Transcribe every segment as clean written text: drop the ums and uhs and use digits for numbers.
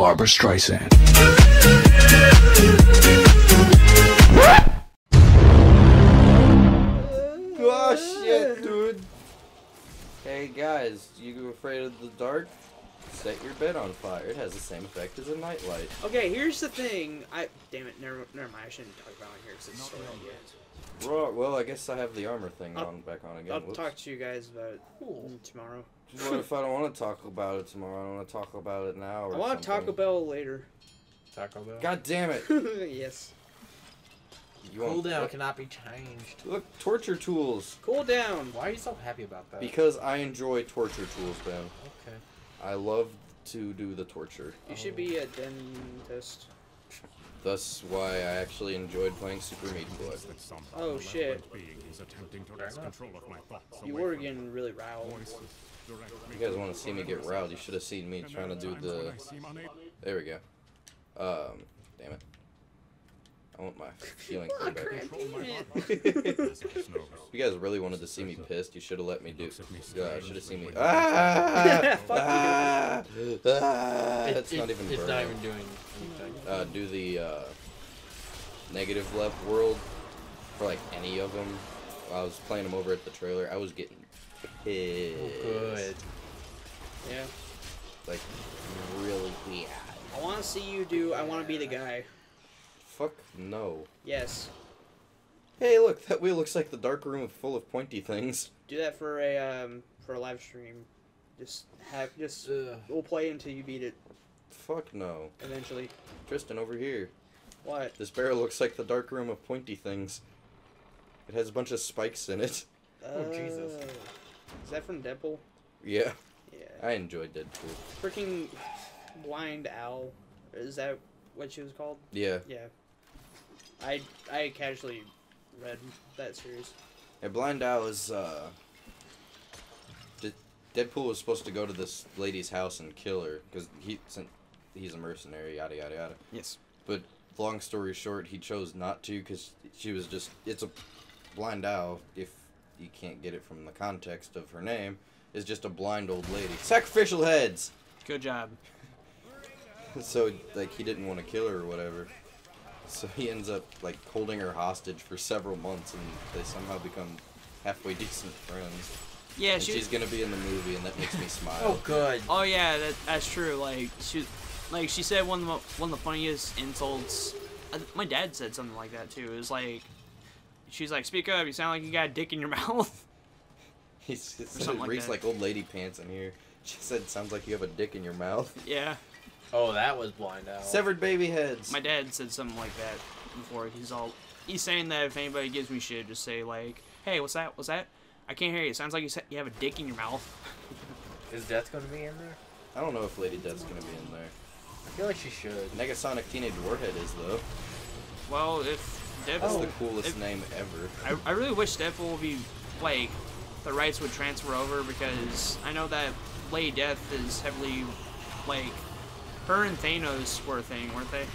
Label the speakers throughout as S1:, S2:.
S1: Barbara Streisand.
S2: Oh shit, dude. Hey guys, you afraid of the dark? Set your bed on fire. It has the same effect as a nightlight.
S3: Okay, here's the thing. Damn it, never mind. I shouldn't talk about it here because it's story yet.
S2: Well, I guess I have the armor thing back on again.
S3: I'll
S2: Whoops.
S3: talk to you guys about it tomorrow.
S2: What if I don't want to talk about it tomorrow? I want to talk about it now. Or
S3: I want Taco Bell later.
S4: Taco Bell?
S2: God damn it!
S3: Yes.
S4: Cooldown cannot be changed.
S2: Look, torture tools.
S3: Cool down.
S4: Why are you so happy about that?
S2: Because I enjoy torture tools, Ben.
S4: Okay.
S2: I love to do the torture.
S3: You should be a dentist.
S2: Thus why I actually enjoyed playing Super Meat Boy.
S3: Oh shit. You were getting really riled.
S2: You guys want to see me get riled, you should have seen me trying to do the... There we go. Damn it. I want my feeling back. If you guys really wanted to see me pissed, you should have let me do... should have seen me... That's not even
S4: It's not even doing anything.
S2: Do the negative left world for like any of them. I was playing them over at the trailer. I was getting pissed.
S4: Oh, good.
S3: Yeah.
S2: Like, really bad.
S3: I want to see you do I want to be the guy.
S2: Fuck no.
S3: Yes.
S2: Hey, look, that wheel looks like the dark room full of pointy things.
S3: Do that for a live stream. We'll play until you beat it.
S2: Fuck no.
S3: Eventually.
S2: Tristan, over here.
S3: What?
S2: This barrel looks like the dark room of pointy things. It has a bunch of spikes in it.
S4: Oh, Jesus.
S3: Is that from Deadpool?
S2: Yeah.
S3: Yeah.
S2: I enjoyed Deadpool.
S3: Freaking Blind Owl. Is that what she was called?
S2: Yeah.
S3: Yeah. I casually read that series.
S2: Yeah, Blind Owl is, Deadpool was supposed to go to this lady's house and kill her, because he's a mercenary, yada yada yada.
S3: Yes.
S2: But, long story short, he chose not to, because she was just, it's a blind owl, if you can't get it from the context of her name, is just a blind old lady. Sacrificial heads!
S3: Good job.
S2: So, like, he didn't want to kill her or whatever. So he ends up, like, holding her hostage for several months, and they somehow become halfway decent friends.
S3: Yeah,
S2: and she's gonna be in the movie, and that makes me smile.
S4: Oh, good.
S3: Oh yeah, that's true. Like she said one of the funniest insults. My dad said something like that too. It was like, she's like, "Speak up! You sound like you got a dick in your mouth."
S2: It reeks like old lady pants in here. She said, "Sounds like you have a dick in your mouth."
S3: Yeah.
S4: Oh, that was Blind Owl.
S2: Severed baby heads.
S3: My dad said something like that before. He's saying that if anybody gives me shit, just say like, "Hey, what's that? What's that? I can't hear you. It sounds like you have a dick in your mouth."
S4: Is Death going to be in there?
S2: I don't know if Lady Death's gonna be in there.
S4: I feel like she should.
S2: Negasonic Teenage Warhead is though.
S3: Well, if Deadpool...
S2: That's the coolest name ever.
S3: I really wish Deadpool would be, like, the rights would transfer over, because I know that Lady Death is heavily, like, her and Thanos were a thing, weren't they?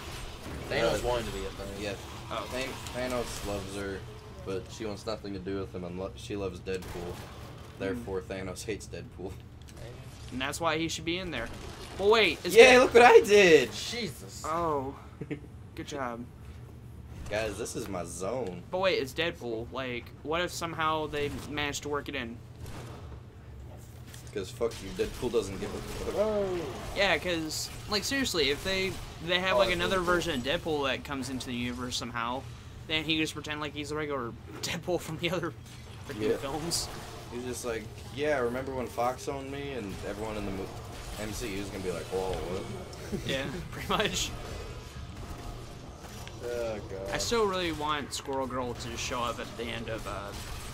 S4: Thanos wanted to be a thing.
S2: Yeah.
S3: Oh.
S2: Thanos loves her, but she wants nothing to do with him unless she loves Deadpool. Therefore, Thanos hates Deadpool.
S3: And that's why he should be in there. Well, wait.
S2: Yeah, look what I did!
S4: Jesus.
S3: Oh. Good job.
S2: Guys, this is my zone.
S3: But wait, it's Deadpool. Like, what if somehow they managed to work it in?
S2: Because fuck you, Deadpool doesn't give a fuck.
S4: Oh.
S3: Yeah, because, like, seriously, if they have, like, another version of Deadpool that comes into the universe somehow, then he just pretend like he's a regular Deadpool from the other freaking films.
S2: He's just like, yeah, remember when Fox owned me? And everyone in the MCU is gonna be like, whoa, what?
S3: Yeah, pretty much.
S2: Oh, God.
S3: I still really want Squirrel Girl to just show up at the end of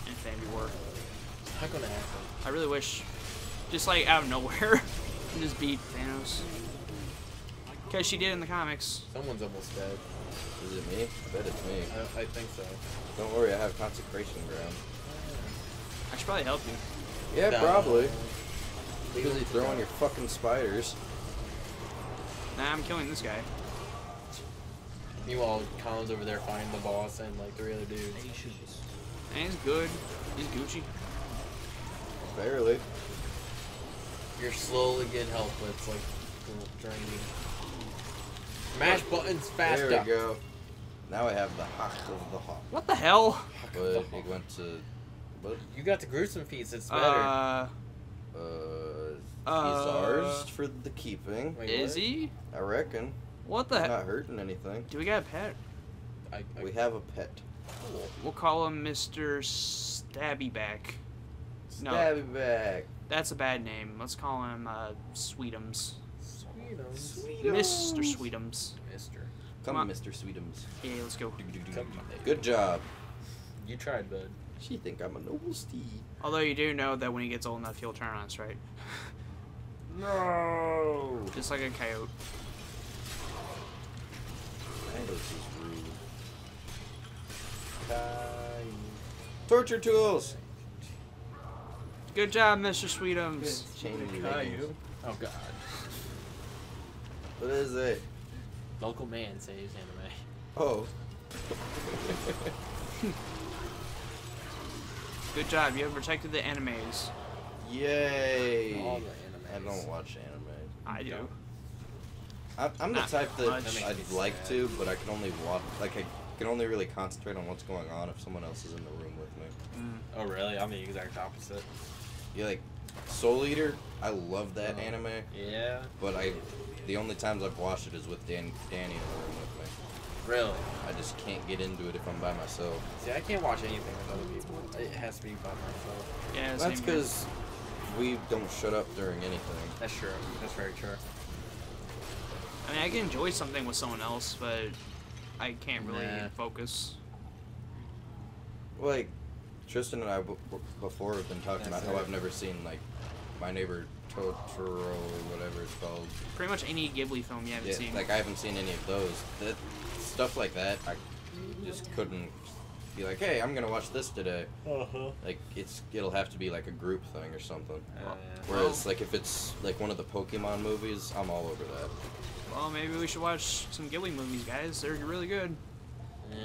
S3: Infinity War.
S4: It's not gonna happen.
S3: I really wish, just like out of nowhere, and just beat Thanos. Because she did in the comics.
S4: Someone's almost dead.
S2: Is it me? I bet it's me.
S4: I think so.
S2: Don't worry, I have consecration ground.
S3: I should probably help you.
S2: Yeah,
S4: No.
S2: probably. Because you throwing your fucking spiders.
S3: Nah, I'm killing this guy.
S4: Meanwhile, Colin's over there finding the boss and like 3 other dudes.
S3: And he's good. He's Gucci.
S2: Barely.
S4: You're slowly getting health, but it's like draining. Smash buttons faster.
S2: There we go. Now I have the hack of the hawk.
S3: What the hell?
S2: But it went to... What?
S4: You got the gruesome feats. It's better.
S2: He's ours for the keeping.
S4: Wait,
S3: Is
S4: what?
S3: he?
S2: I reckon.
S3: What the
S2: He's
S3: heck?
S2: not hurting anything.
S3: Do we got a pet?
S2: We have a pet.
S4: Cool.
S3: We'll call him Mr. Stabbyback. No.
S2: Stabby back.
S3: That's a bad name. Let's call him Sweetums.
S4: Sweetums.
S3: Mr. Sweetums.
S4: Mister.
S2: Come,
S3: Come on.
S2: Mr. Sweetums.
S3: Yeah, let's go.
S4: Come.
S2: Good job.
S4: You tried, bud.
S2: She think I'm a noble steed.
S3: Although you do know that when he gets old enough, he'll turn on us, right?
S2: No.
S3: Just like a coyote.
S2: This is rude. Torture tools.
S3: Good job, Mr. Sweetums.
S2: Chain of leggings.
S4: Oh god.
S2: What is it?
S4: Local man saves anime.
S2: Oh.
S3: Good job. You have protected the animes.
S2: Yay.
S4: All the
S2: I
S4: animes.
S2: don't watch anime.
S3: I do.
S2: I'm the
S3: Not
S2: type that
S3: much.
S2: I'd like to, but I can only watch. Like I can only really concentrate on what's going on if someone else is in the room with me.
S4: Oh really? I'm the exact opposite.
S2: Yeah, like Soul Eater. I love that anime,
S4: Yeah.
S2: but the only times I've watched it is with Danny in the room with me.
S4: Really?
S2: I just can't get into it if I'm by myself.
S4: See, I can't watch anything with other people. It has to be by myself.
S3: Yeah,
S2: That's
S3: same here.
S2: because we don't shut up during anything.
S4: That's true. That's very true.
S3: I mean, I can enjoy something with someone else, but I can't really
S4: Nah.
S3: focus.
S2: Like Tristan and I before have been talking
S4: That's
S2: about how
S4: it.
S2: I've never seen like My Neighbor Totoro or whatever it's called.
S3: Pretty much any Ghibli film you haven't
S2: Yeah,
S3: seen.
S2: like I haven't seen any of those. That stuff like that, I just couldn't be like, hey, I'm gonna watch this today.
S4: Uh-huh.
S2: Like it'll have to be like a group thing or something.
S4: Yeah.
S2: Whereas like if it's like one of the Pokemon movies, I'm all over that.
S3: Well, maybe we should watch some Ghibli movies, guys. They're really good.
S4: Yeah.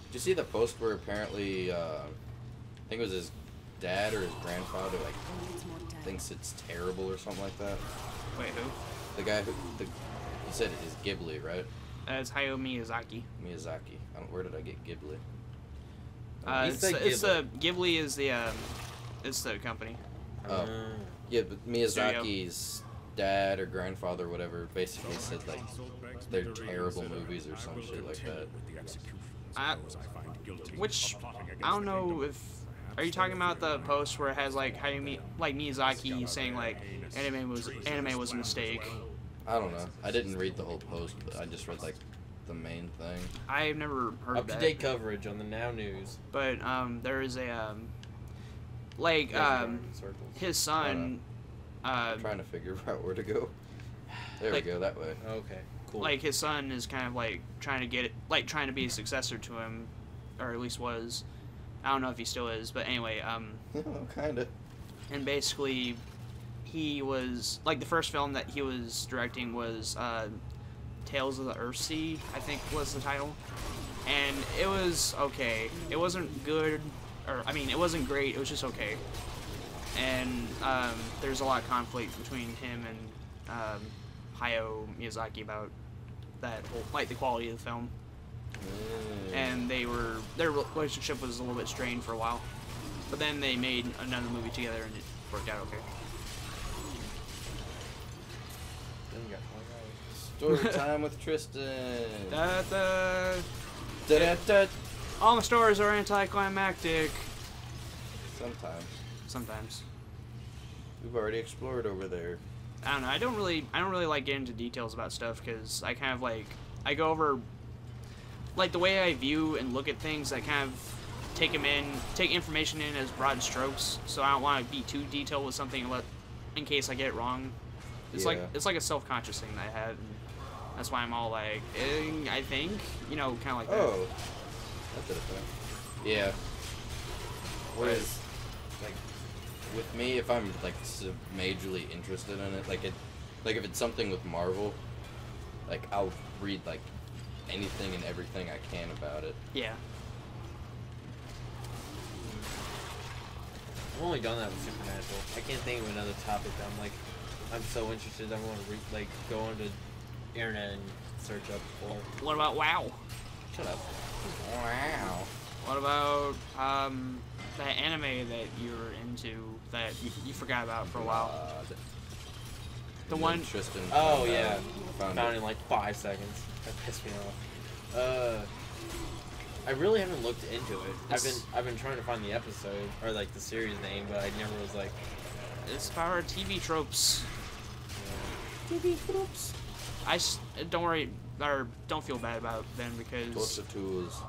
S2: Did you see the post where apparently I think it was his dad or his grandfather like thinks it's terrible or something like that?
S3: Wait, who?
S2: The guy who he said it is Ghibli, right?
S3: It's Hayao Miyazaki.
S2: Miyazaki. Where did I get Ghibli?
S4: He
S3: It's
S4: said
S3: the Ghibli is the it's the company.
S2: Oh. Yeah, but Miyazaki's dad or grandfather or whatever basically said like they're terrible movies or some shit like that.
S3: Which I don't know if. Are you talking about the post where it has like Miyazaki saying like anime was a mistake?
S2: I don't know. I didn't read the whole post, but I just read like the main thing.
S3: I've never heard of that.
S4: Up-to-date coverage on the Now News.
S3: But there is a his son.
S2: I'm trying to figure out where to go. There
S3: like-
S2: we go, that way.
S4: Okay. Cool.
S3: Like his son is kind of like trying to get it, like trying to be a successor to him, or at least was. I don't know if he still is, but anyway,
S2: Kinda.
S3: and basically, he was like the first film that he was directing was Tales of the Earthsea, I think was the title, and it was okay. It wasn't good, or I mean, it wasn't great. It was just okay, and there's a lot of conflict between him and Hayao Miyazaki about that whole, like the quality of the film. And their relationship was a little bit strained for a while, but then they made another movie together and it worked out okay.
S4: Then you got 20 hours.
S2: Story time with Tristan.
S3: Da, da.
S2: Da-da-da.
S3: All my stories are anticlimactic.
S2: Sometimes.
S3: Sometimes.
S2: We've already explored over there.
S3: I don't know. I don't really like getting into details about stuff because I kind of like I go over like the way I view and look at things. I kind of take information in as broad strokes. So I don't want to be too detailed with something in case I get it wrong. It's
S2: Yeah.
S3: like a self-conscious thing that I have. And that's why I'm all like, I think, kind of like that.
S2: Oh. That's a thing. Yeah. Whereas, like, with me, if I'm, like, majorly interested in it, like if it's something with Marvel, like, I'll read, like, anything and everything I can about it.
S3: Yeah.
S4: I've only done that with Supernatural. I can't think of another topic that I'm so interested. I want to go on the internet and search up before.
S3: What about WoW?
S4: Shut up.
S2: Wow.
S3: What about that anime that you were into that you forgot about for a while? The one.
S2: Tristan.
S4: Oh yeah.
S2: Found
S4: Found
S2: it.
S4: it in like 5 seconds. That pissed me off. I really haven't looked into it. I've been trying to find the episode or like the series name, but I never was like.
S3: It's about TV tropes.
S2: TV tropes.
S3: Don't worry or don't feel bad about it, Ben, because
S2: Torture tools.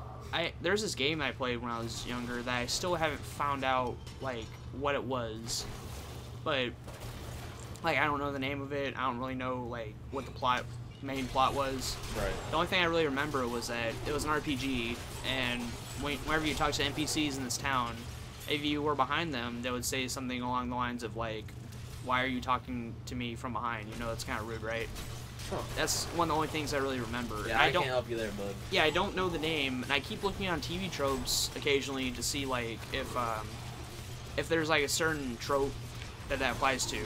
S3: there's this game I played when I was younger that I still haven't found out like what it was, but like I don't know the name of it. I don't really know like what the main plot was.
S4: Right.
S3: The only thing I really remember was that it was an RPG, and whenever you talk to NPCs in this town, if you were behind them, they would say something along the lines of like, "Why are you talking to me from behind?" You know, that's kind of rude, right?
S4: Huh.
S3: That's one of the only things I really remember.
S4: Yeah, I can't help you there, bud.
S3: Yeah, I don't know the name, and I keep looking on TV tropes occasionally to see like if there's like a certain trope that applies to,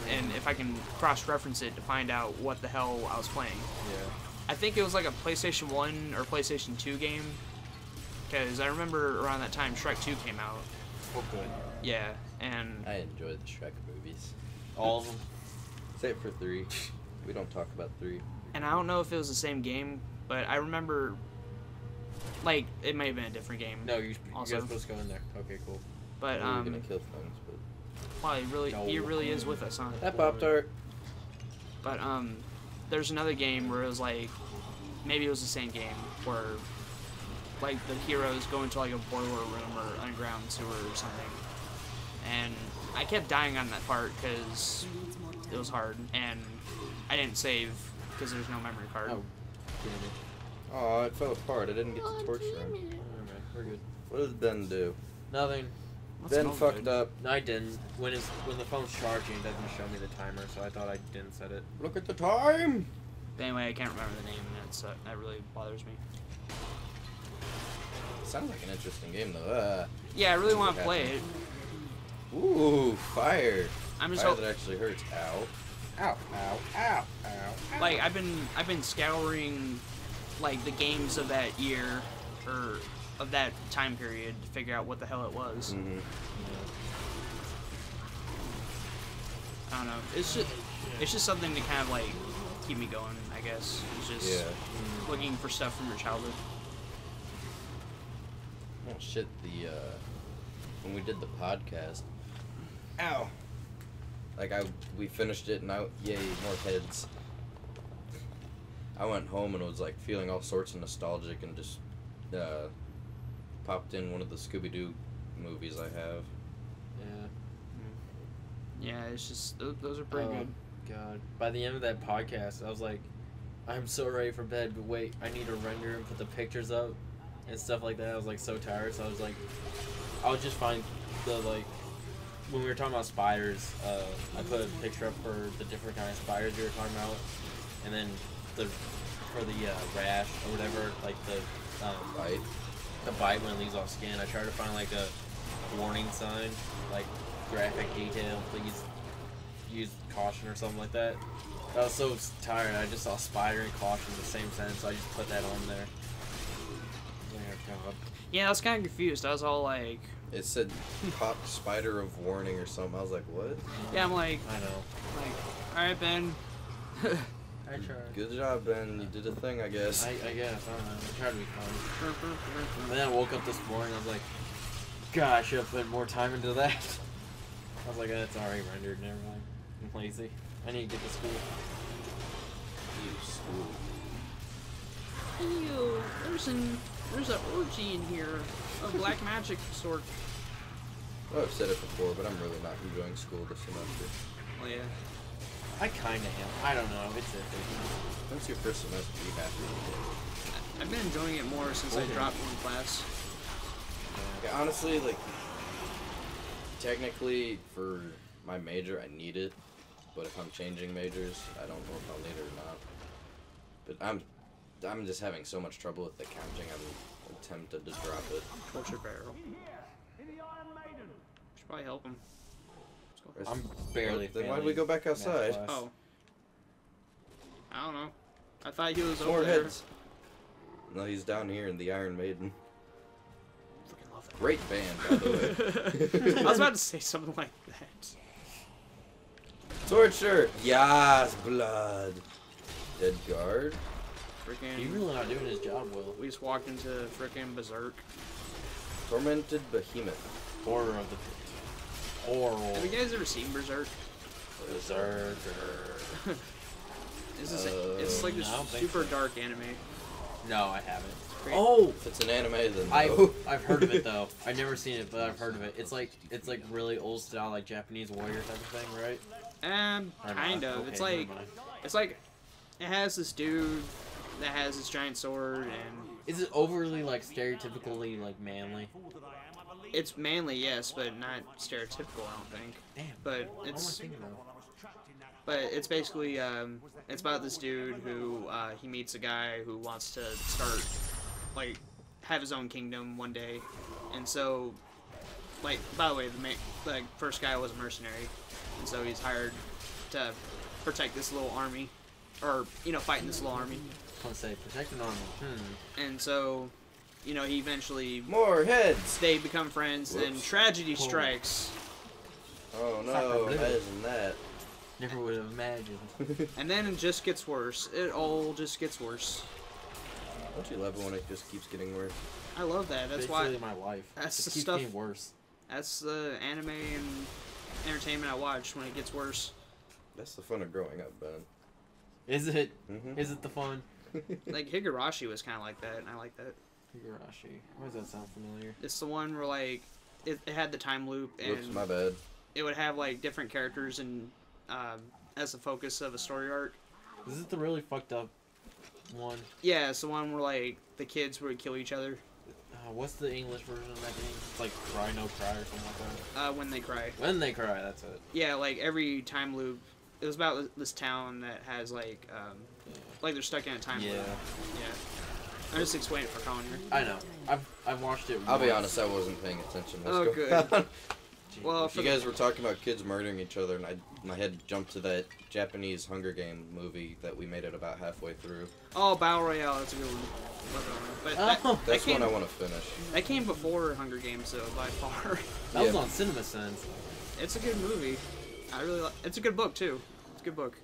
S3: and if I can cross-reference it to find out what the hell I was playing.
S4: Yeah.
S3: I think it was like a PlayStation 1 or PlayStation 2 game, because I remember around that time Shrek 2 came out.
S4: Oh, good.
S3: Yeah, and
S2: I enjoyed the Shrek movies.
S4: All of them.
S2: Save for 3. We don't talk about 3.
S3: and I don't know if it was the same game, but I remember like it may have been a different game.
S4: No, you
S3: Also.
S4: guys supposed to go in there. Okay, cool.
S3: But
S2: We were gonna kill things, but
S3: wow, he
S4: No.
S3: really is with us, huh?
S2: that Pop-Tart.
S3: But there's another game where it was like, maybe it was the same game where like the heroes go into like a boiler room or underground sewer or something, and I kept dying on that part because it was hard and I didn't save because there's no memory card.
S4: Oh, damn it.
S2: Oh, it fell apart. I didn't get to torture him.
S4: Alright, we're good.
S2: What does Ben do?
S4: Nothing.
S3: What's
S2: Ben
S3: going
S2: fucked
S3: good?
S2: up.
S4: No, I didn't. When the phone's charging, it doesn't show me the timer, so I thought I didn't set it.
S2: Look at the time.
S3: But anyway, I can't remember the name, and that really bothers me.
S2: Sounds like an interesting game though.
S3: Yeah, I really want to play it.
S2: Ooh, fire.
S3: I'm just
S2: Fire
S3: hope-
S2: that actually hurts. Ow.
S4: Ow, ow, ow, ow.
S3: like I've been scouring like the games of that year or of that time period to figure out what the hell it was.
S2: Mm-hmm.
S3: I don't know. It's just something to kind of like keep me going, I guess. It's just
S2: Yeah.
S3: looking for stuff from your childhood.
S2: Oh shit, when we did the podcast. Ow. Like we finished it and yay, more heads. I went home and was like feeling all sorts of nostalgic and just popped in one of the Scooby-Doo movies I have.
S4: Yeah.
S3: Yeah, it's just those are pretty good.
S4: God. By the end of that podcast, I was like, I'm so ready for bed, but wait, I need to render and put the pictures up and stuff like that. I was like so tired, so I was like, I would just find the like, when we were talking about spiders, I put a picture up for the different kind of spiders we were talking about, and then for the rash or whatever, like
S2: Bite.
S4: the bite when it leaves off skin. I tried to find like a warning sign, like graphic detail, please use caution or something like that. I was so tired, I just saw spider and caution in the same sentence, so I just put that on there. Oh God.
S3: Yeah, I was kind of confused. I was all like,
S2: It said pop spider of warning or something. I was like, what?
S3: yeah, I'm like,
S4: I know.
S3: all right, Ben.
S4: I tried.
S2: Good job, Ben. You did a thing, I guess.
S4: I guess, I don't know. I tried to be fun. And then I woke up this morning, I was like, God, I should have put more time into that. I was like, it's already rendered and everything. I'm lazy. I need to get to school.
S2: You school.
S3: Ew, there's an orgy in here, a black magic sort.
S2: Well, I've said it before, but I'm really not enjoying school this semester.
S3: Oh yeah.
S4: I kinda am. I don't know. It's iffy.
S2: When's your first semester? You have to.
S3: I've been enjoying it more since I dropped one class.
S2: Yeah, honestly, like, technically, for my major, I need it. But if I'm changing majors, I don't know if I'll need it or not. But I'm just having so much trouble with the counting, I'm tempted to drop it.
S3: Culture barrel. Should probably help him.
S4: I'm barely
S2: Then why
S4: failing
S2: did we go back
S4: math
S2: outside?
S4: class.
S3: Oh. I don't know. I thought he was
S2: More
S3: over there.
S2: heads. No, he's down here in the Iron Maiden.
S3: Freaking love that.
S2: Great band, by the way.
S3: I was about to say something like that.
S2: Sword shirt. Yes, blood. Dead guard.
S3: Freaking.
S4: He's really not doing his job well.
S3: We just walked into freaking Berserk.
S2: Tormented behemoth.
S4: Horror of the pit. Horror.
S3: Have you guys ever seen Berserk?
S4: Berserker.
S3: It's like this
S4: I don't think
S3: super
S4: so.
S3: dark anime.
S4: No, I haven't.
S3: Great.
S4: Oh,
S2: If it's an anime, then no.
S4: I've heard of it though. I've never seen it, but I've heard of it. It's like really old style, like Japanese warrior type of thing, right? Or
S3: Kind
S4: not?
S3: of.
S4: Okay,
S3: It's
S4: never
S3: like
S4: mind.
S3: it has this dude that has this giant sword, and
S4: Is it overly like stereotypically like manly?
S3: it's manly, yes, but not stereotypical. I don't think.
S4: Damn.
S3: But
S4: What am I
S3: it's
S4: thinking of?
S3: it's basically it's about this dude who he meets a guy who wants to start like have his own kingdom one day, and so like by the way the first guy was a mercenary, and so he's hired to protect this little army, or fight in this little army,
S4: I want to say protect an army.
S3: and so he eventually
S2: More heads.
S3: they become friends, and
S2: Whoops.
S3: tragedy strikes,
S2: Oh no,
S4: Sacramento.
S2: imagine that.
S4: Never would have imagined.
S3: and then it just gets worse. It all just gets worse.
S2: Don't you love it when it just keeps getting worse?
S3: I love that. That's
S4: Basically
S3: why.
S4: my life.
S3: That's
S4: it
S3: the
S4: keeps
S3: stuff-
S4: getting worse.
S3: That's the anime and entertainment I watch when it gets worse.
S2: That's the fun of growing up, Ben.
S4: Is it?
S2: Mhm.
S4: Is it the fun?
S3: Like Higurashi was kind of like that, and I like that.
S4: Higurashi. Why does that sound familiar?
S3: It's the one where like it had the time loop, and
S2: Whoops, my bad.
S3: it would have like different characters and as the focus of a story arc.
S4: Is it the really fucked up one?
S3: Yeah, it's the one where like the kids would kill each other
S4: What's the English version of that game? It's like Cry No Cry or something like that.
S3: when they cry.
S4: When They Cry, that's it.
S3: Yeah, like every time loop. It was about this town that has like like they're stuck in a time
S4: Yeah.
S3: loop. Yeah. I'm just explaining it for Colin here.
S4: I know. I've watched it.
S2: I'll be
S4: once.
S2: honest, I wasn't paying attention.
S3: Oh,
S2: Let's go.
S3: good. Well,
S2: You guys were talking about kids murdering each other, and my head jumped to that Japanese Hunger Game movie that we made it about halfway through.
S3: Oh, Battle Royale, that's a good one. Love that one. But
S4: Oh,
S2: That's
S3: came,
S2: one I want to finish.
S3: that came before Hunger Games, though, by far.
S4: that was
S2: Yeah.
S4: on CinemaSins.
S3: It's a good movie. I really like. It's a good book too. It's a good book.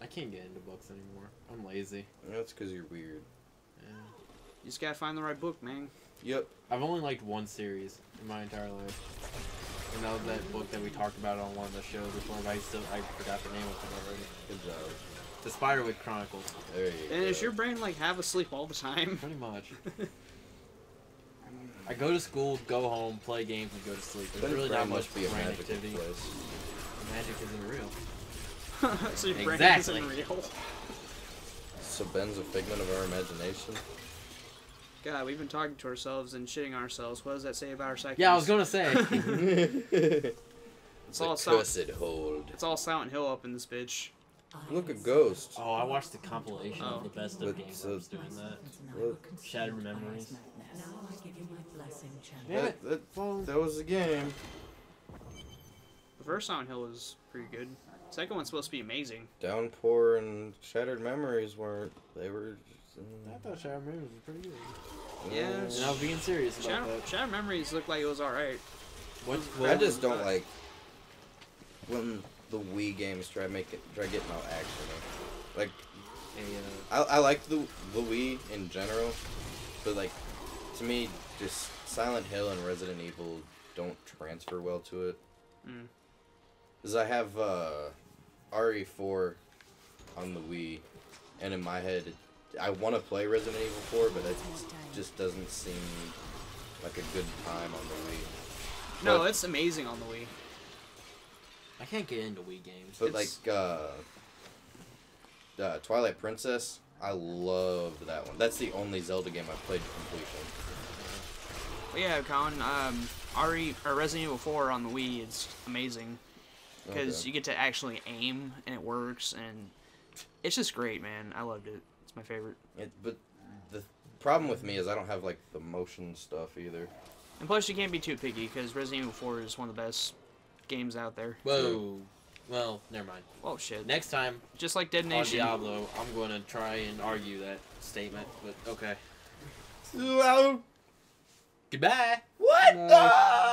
S4: I can't get into books anymore. I'm lazy.
S2: That's because you're weird.
S4: Yeah.
S3: You just gotta find the right book, man.
S2: Yep.
S4: I've only liked one series in my entire life. And that was that book that we talked about on one of the shows before, but I forgot the name of it already.
S2: Good job.
S4: The Spiderwick Chronicles.
S2: There you
S3: And
S2: go.
S3: is your brain like half asleep all the time?
S4: Pretty much. I go to school, go home, play games, and go to sleep. There's
S2: Ben's
S4: really
S2: brain
S4: not much
S2: must be a
S4: brain
S2: magical
S4: activity.
S2: place.
S4: Magic isn't real.
S3: So your brain
S4: Exactly.
S3: isn't real.
S2: So Ben's a figment of our imagination.
S3: God, we've been talking to ourselves and shitting on ourselves. What does that say about our psyches?
S4: Yeah, I was gonna say.
S3: It's all
S2: the cursed hold.
S3: It's all Silent Hill up in this bitch.
S2: Look, a ghost.
S4: Oh, I watched the compilation
S3: Oh.
S4: of the best
S2: But
S4: of games. I was doing that.
S2: Look,
S4: Shattered Memories.
S1: Now I give you my blessing, champion.
S2: that was the game.
S3: The first Silent Hill is pretty good. Second one's supposed to be amazing.
S2: Downpour and Shattered Memories weren't. They were.
S4: I thought Shattered Memories was pretty good.
S3: Yeah,
S4: And I was being serious about that.
S3: Shadow Memories looked like it was alright.
S2: I just don't like when the Wii games try getting all actiony. Like, I like the Wii in general, but like to me, just Silent Hill and Resident Evil don't transfer well to it.
S3: Mm.
S2: Cause I have RE4 on the Wii, and in my head, I want to play Resident Evil 4, but it just doesn't seem like a good time on the Wii.
S3: No,
S2: But-
S3: it's amazing on the Wii.
S4: I can't get into Wii games.
S2: But
S3: It's-
S2: like Twilight Princess, I loved that one. That's the only Zelda game I've played to completion.
S3: But yeah, Colin, Resident Evil 4 on the Wii is amazing. Because
S2: Okay.
S3: you get to actually aim, and it works, and it's just great, man. I loved it. It's my favorite.
S2: But the problem with me is I don't have like the motion stuff either.
S3: And plus, you can't be too picky, because Resident Evil 4 is one of the best games out there.
S4: Whoa. Well, never mind.
S3: Oh shit.
S4: Next time
S3: Just like Dead
S4: on
S3: Nation.
S4: Diablo, I'm going to try and argue that statement, but okay. Goodbye.
S2: What?
S3: No.